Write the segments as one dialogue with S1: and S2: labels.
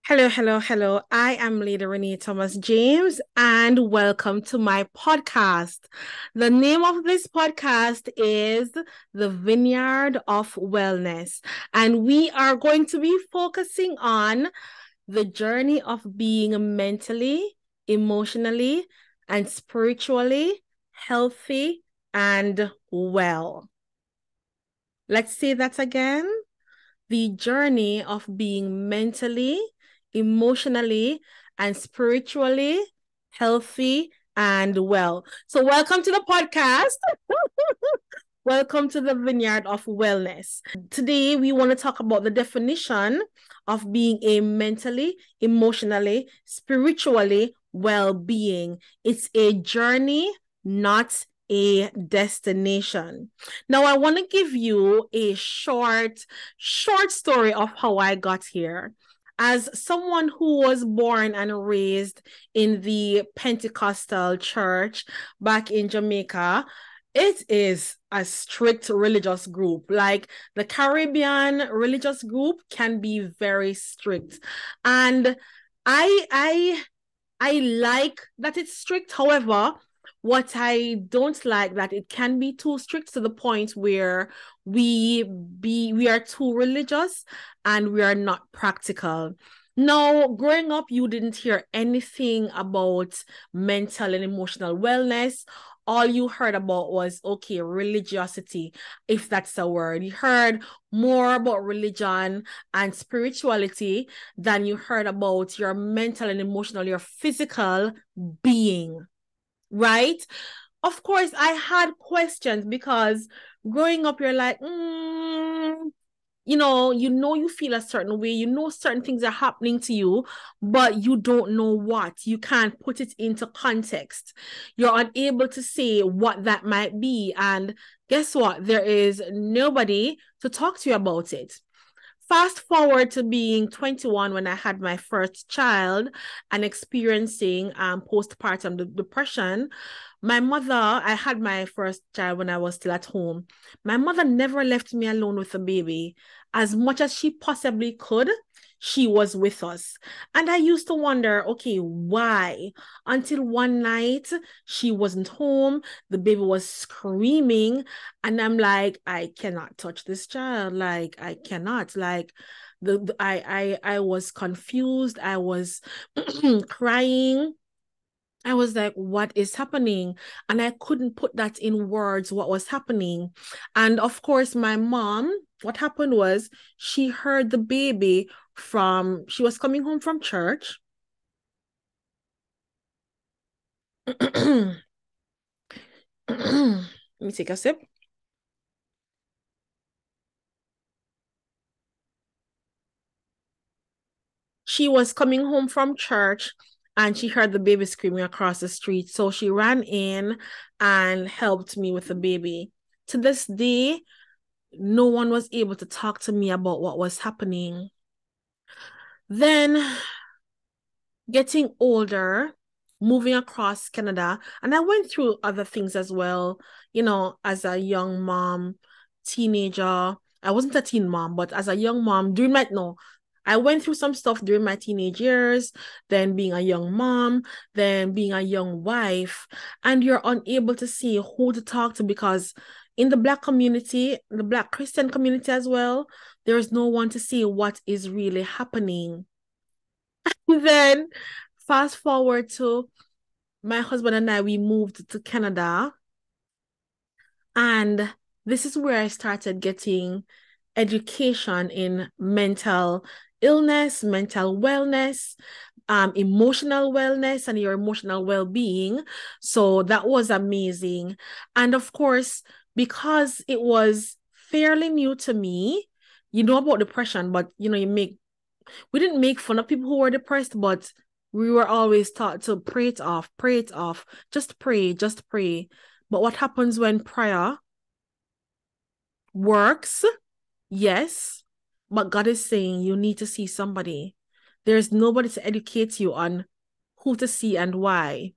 S1: Hello, hello, hello. I am Lady Renae Thomas James, and welcome to my podcast. The name of this podcast is The Vineyard of Wellness, and we are going to be focusing on the journey of being mentally, emotionally, and spiritually healthy and well. Let's say that again. The journey of being mentally, emotionally, and spiritually healthy and well. So, welcome to the podcast. Welcome to the Vineyard of Wellness. Today, we want to talk about the definition of being a mentally, emotionally, spiritually well-being. It's a journey, not a destination. Now, I want to give you a short story of how I got here. As someone who was born and raised in the Pentecostal church back in Jamaica, it is a strict religious group. Like the Caribbean religious group can be very strict. And I like that it's strict. However, what I don't like that it can be too strict to the point where we are too religious and we are not practical. Now, growing up, you didn't hear anything about mental and emotional wellness. All you heard about was, okay, religiosity, if that's a word. You heard more about religion and spirituality than you heard about your mental and emotional, your physical being, right? Of course, I had questions because growing up, you're like, you feel a certain way, certain things are happening to you, but you don't know what. You can't put it into context. You're unable to say what that might be. And guess what? There is nobody to talk to you about it. Fast forward to being 21 when I had my first child and experiencing postpartum depression. I had my first child when I was still at home. My mother never left me alone with the baby. As much as she possibly could, she was with us. And I used to wonder, okay, why? Until one night, she wasn't home, the baby was screaming, and I'm like, I cannot touch this child. Like, I cannot. Like, I was confused. I was crying. I was like, what is happening? And I couldn't put that in words, what was happening. And of course, my mom, what happened was she heard the baby she was coming home from church. Let me take a sip. She was coming home from church and she heard the baby screaming across the street. So she ran in and helped me with the baby. To this day, no one was able to talk to me about what was happening. Then, getting older, moving across Canada, and I went through other things as well, as a young mom, teenager. I wasn't a teen mom, but as a young mom, I went through some stuff during my teenage years, then being a young mom, then being a young wife, and you're unable to see who to talk to because in the Black community, the Black Christian community as well, there is no one to see what is really happening. Then fast forward to my husband and I, we moved to Canada. And this is where I started getting education in mental illness, mental wellness, emotional wellness, and your emotional well-being. So that was amazing. And of course, because it was fairly new to me, you know about depression, but we didn't make fun of people who were depressed, but we were always taught to pray it off, just pray, just pray. But what happens when prayer works? Yes, but God is saying you need to see somebody. There's nobody to educate you on who to see and why.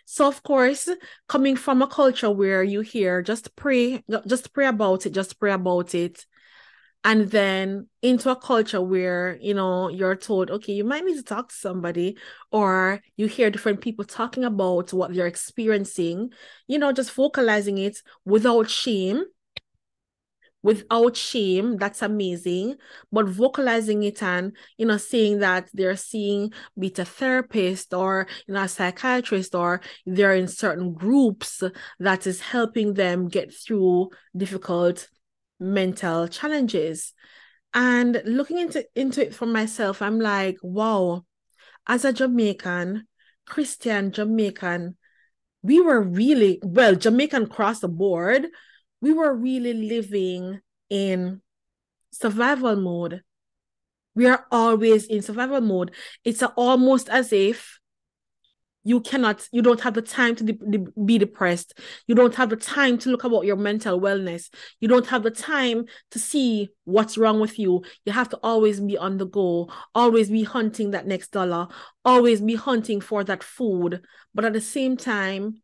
S1: So, of course, coming from a culture where you hear just pray about it, just pray about it, and then into a culture where, you're told, okay, you might need to talk to somebody, or you hear different people talking about what they're experiencing, just vocalizing it without shame, that's amazing. But vocalizing it and, saying that they're seeing be it a therapist or, a psychiatrist, or they're in certain groups that is helping them get through difficult mental challenges. And looking into it for myself, I'm like, wow, as a Christian Jamaican, we were really, well, Jamaican across the board, we were really living in survival mode. We are always in survival mode. It's almost as if you don't have the time to be depressed. You don't have the time to look about your mental wellness. You don't have the time to see what's wrong with you. You have to always be on the go, always be hunting that next dollar, always be hunting for that food. But at the same time,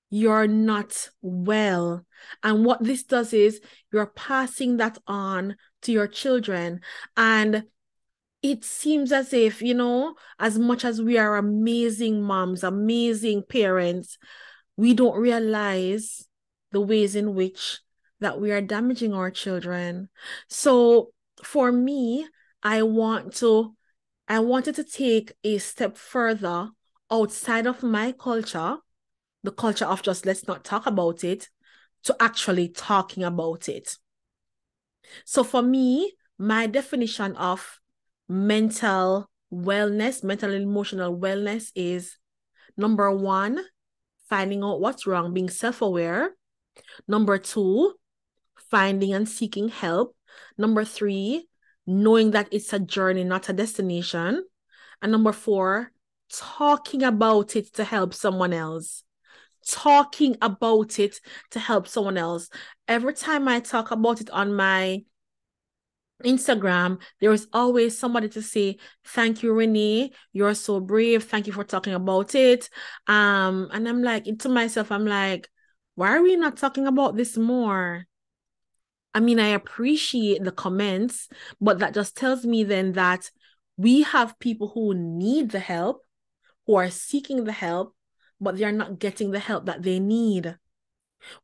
S1: you're not well. And what this does is you're passing that on to your children. And it seems as if, as much as we are amazing moms, amazing parents, we don't realize the ways in which that we are damaging our children. So for me, I wanted to take a step further outside of my culture, the culture of just let's not talk about it, to actually talking about it. So for me, my definition of mental wellness, mental and emotional wellness is, number one, finding out what's wrong, being self-aware. Number two, finding and seeking help. Number three, knowing that it's a journey, not a destination. And number four, talking about it to help someone else. Talking about it to help someone else. Every time I talk about it on my Instagram, there is always somebody to say, thank you, Renae. You're so brave. Thank you for talking about it. And I'm like, to myself, I'm like, why are we not talking about this more? I mean, I appreciate the comments, but that just tells me then that we have people who need the help, who are seeking the help, but they're not getting the help that they need.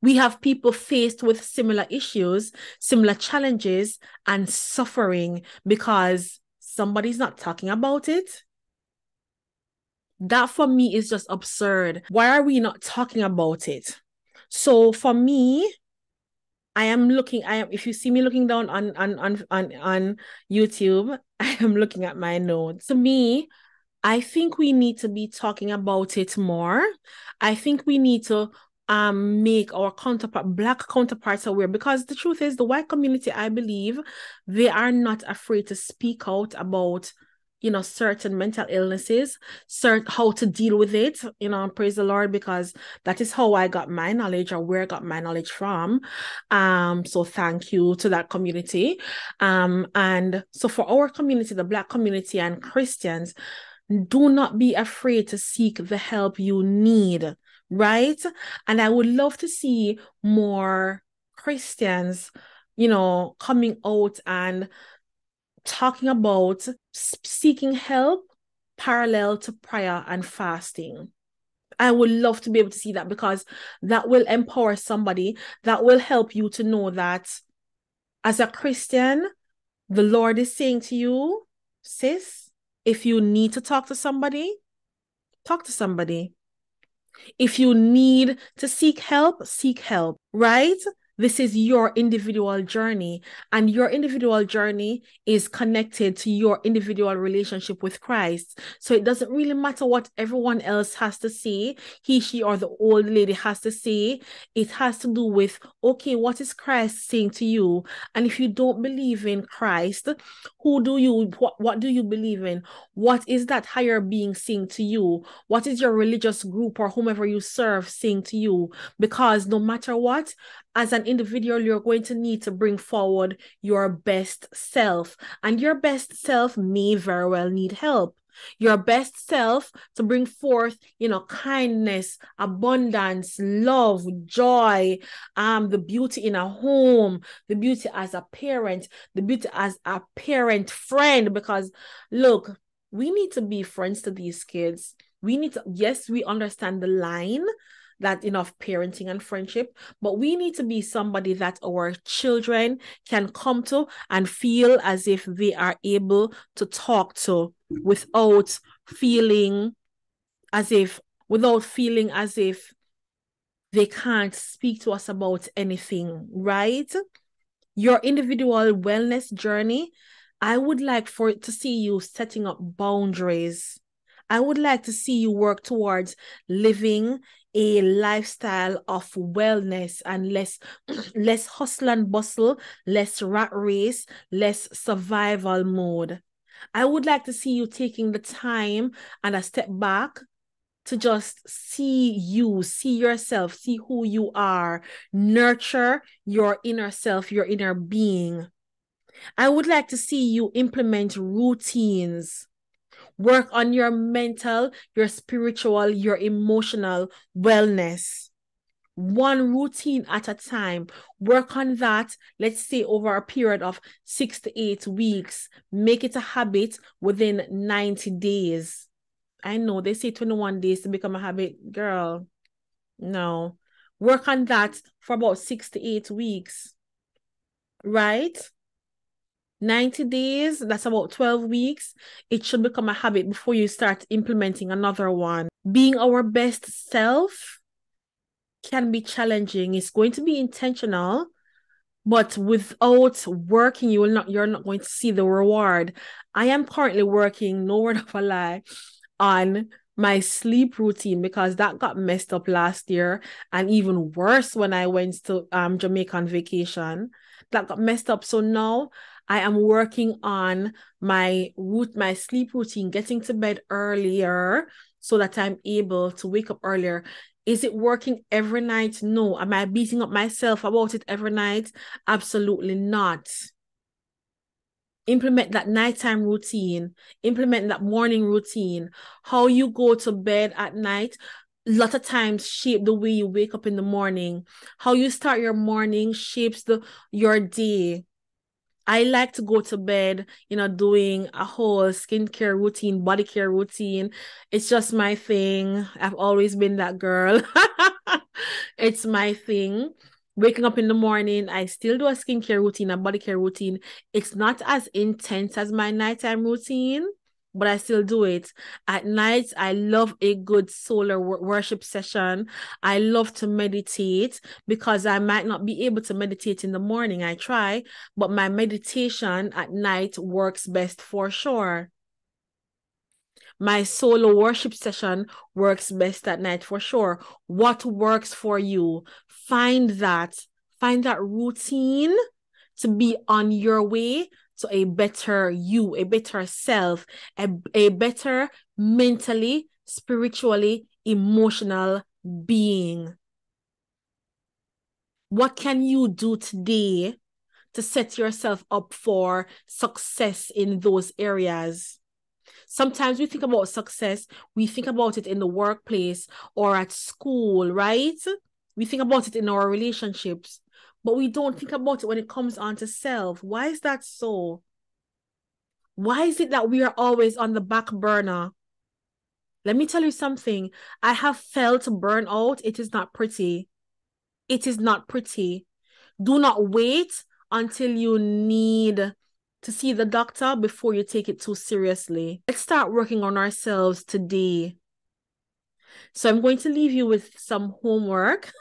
S1: We have people faced with similar issues, similar challenges, and suffering because somebody's not talking about it. That for me is just absurd. Why are we not talking about it? So for me, if you see me looking down on YouTube, I am looking at my notes. To me, I think we need to be talking about it more. I think we need to make our Black counterparts aware, because the truth is, the white community, I believe, they are not afraid to speak out about certain mental illnesses, how to deal with it, praise the Lord, because that is how I got my knowledge, or where I got my knowledge from. So thank you to that community. And so for our community, the Black community and Christians, do not be afraid to seek the help you need, right? And I would love to see more Christians, coming out and talking about seeking help parallel to prayer and fasting. I would love to be able to see that, because that will empower somebody, that will help you to know that as a Christian, the Lord is saying to you, sis, if you need to talk to somebody, talk to somebody. If you need to seek help, right? This is your individual journey, and your individual journey is connected to your individual relationship with Christ. So it doesn't really matter what everyone else has to say, he, she, or the old lady has to say. It has to do with, okay, what is Christ saying to you? And if you don't believe in Christ, what do you believe in? What is that higher being saying to you? What is your religious group or whomever you serve saying to you? Because no matter what, as an individual, you're going to need to bring forward your best self. And your best self may very well need help. Your best self to bring forth, kindness, abundance, love, joy, the beauty in a home, the beauty as a parent, the beauty as a parent friend. Because look, we need to be friends to these kids. Yes, we understand the line that enough parenting and friendship, but we need to be somebody that our children can come to and feel as if they are able to talk to without feeling as if they can't speak to us about anything, right? Your individual wellness journey, I would like to see you setting up boundaries. I would like to see you work towards living a lifestyle of wellness and less hustle and bustle, less rat race, less survival mode. I would like to see you taking the time and a step back to just see yourself, see who you are, nurture your inner self, your inner being. I would like to see you implement routines. Work on your mental, your spiritual, your emotional wellness. One routine at a time. Work on that, let's say, over a period of 6 to 8 weeks. Make it a habit within 90 days. I know they say 21 days to become a habit. Girl, no. Work on that for about 6 to 8 weeks. Right? 90 days, that's about 12 weeks. It should become a habit before you start implementing another one. Being our best self can be challenging. It's going to be intentional, but without working, you're not going to see the reward. I am currently working, no word of a lie, on my sleep routine because that got messed up last year, and even worse when I went to Jamaica on vacation. That got messed up. So now I am working on my sleep routine, getting to bed earlier so that I'm able to wake up earlier. Is it working every night? No. Am I beating up myself about it every night? Absolutely not. Implement that nighttime routine. Implement that morning routine. How you go to bed at night, a lot of times shape the way you wake up in the morning. How you start your morning shapes your day. I like to go to bed, doing a whole skincare routine, body care routine. It's just my thing. I've always been that girl. It's my thing. Waking up in the morning, I still do a skincare routine, a body care routine. It's not as intense as my nighttime routine, but I still do it. At night, I love a good solar worship session. I love to meditate because I might not be able to meditate in the morning. I try, but my meditation at night works best for sure. My solo worship session works best at night for sure. What works for you? Find that routine to be on your way to a better you, a better self, a better mentally, spiritually, emotional being. What can you do today to set yourself up for success in those areas? Sometimes we think about success, we think about it in the workplace or at school, right? We think about it in our relationships, but we don't think about it when it comes on to self. Why is that so? Why is it that we are always on the back burner? Let me tell you something. I have felt burnout. It is not pretty. It is not pretty. Do not wait until you need to see the doctor before you take it too seriously. Let's start working on ourselves today. So I'm going to leave you with some homework.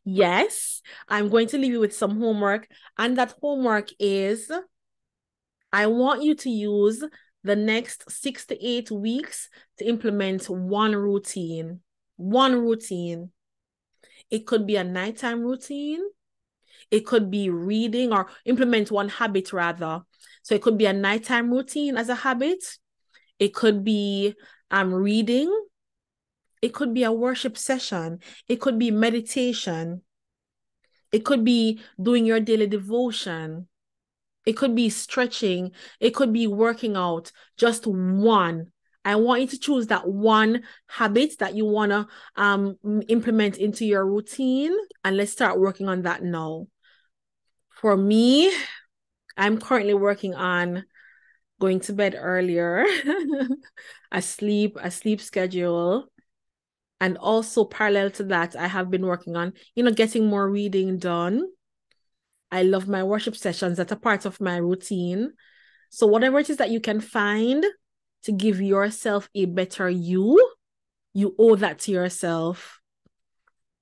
S1: Yes, I'm going to leave you with some homework. And that homework is, I want you to use the next 6 to 8 weeks to implement one routine. One routine. It could be a nighttime routine. It could be reading, or implement one habit rather. So it could be a nighttime routine as a habit. It could be reading. It could be a worship session. It could be meditation. It could be doing your daily devotion. It could be stretching. It could be working out. Just one. I want you to choose that one habit that you want to implement into your routine. And let's start working on that now. For me, I'm currently working on going to bed earlier, a sleep schedule. And also parallel to that, I have been working on, getting more reading done. I love my worship sessions. That's a part of my routine. So whatever it is that you can find to give yourself a better you owe that to yourself.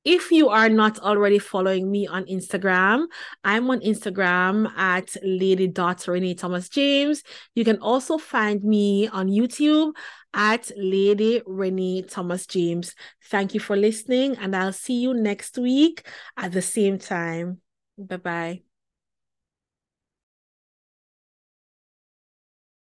S1: If you are not already following me on Instagram, I'm on Instagram at lady.Renae Thomas James. You can also find me on YouTube at Lady Renae Thomas James. Thank you for listening, and I'll see you next week at the same time. Bye-bye.